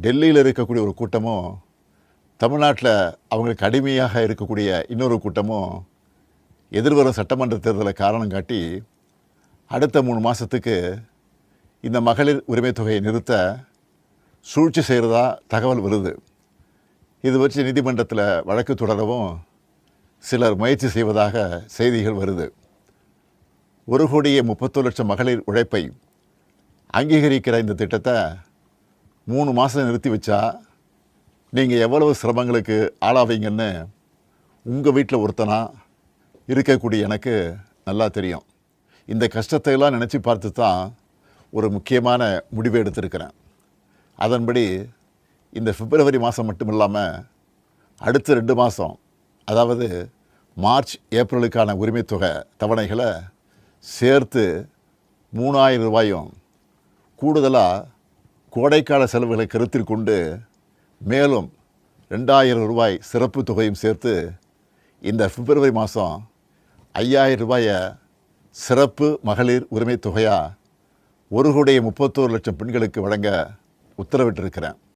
டெல்லியில் இருக்கக்கூடிய ஒரு கூட்டமும், தமிழ்நாட்டில் அவங்களுக்கு அடிமையாக இருக்கக்கூடிய இன்னொரு கூட்டமும் எதிர்வரும் சட்டமன்ற தேர்தலை காரணம் காட்டி அடுத்த 3 மாதத்துக்கு இந்த மகளிர் உரிமை தொகையை நிறுத்த சூழ்ச்சி செய்கிறதா தகவல் வருது. இது வச்சு நீதிமன்றத்தில் வழக்கு தொடரவும் சிலர் முயற்சி செய்வதாக செய்திகள் வருது. 1,31,00,000 மகளிர் உழைப்பை அங்கீகரிக்கிற இந்த திட்டத்தை 3 மாதம் நிறுத்தி வச்சா நீங்கள் எவ்வளவு சிரமங்களுக்கு ஆளாவீங்கன்னு உங்கள் வீட்டில் ஒருத்தனா இருக்கக்கூடிய எனக்கு நல்லா தெரியும். இந்த கஷ்டத்தையெல்லாம் நினச்சி பார்த்து தான் ஒரு முக்கியமான முடிவை எடுத்திருக்கிறேன். அதன்படி இந்த பிப்ரவரி மாதம் மட்டும் இல்லாமல் அடுத்த 2 மாதம், அதாவது மார்ச் ஏப்ரலுக்கான உரிமை தொகை தவணைகளை சேர்த்து 3,000 ரூபாயும், கூடுதலாக கோடைக்கால செலவுகளை கருத்தில் கொண்டு மேலும் 2,000 ரூபாய் சிறப்பு தொகையும் சேர்த்து இந்த பிப்ரவரி மாதம் 5,000 ரூபாயை சிறப்பு மகளிர் உரிமை தொகையாக 1,31,00,000 பெண்களுக்கு வழங்க உத்தரவிட்டிருக்கிறேன்.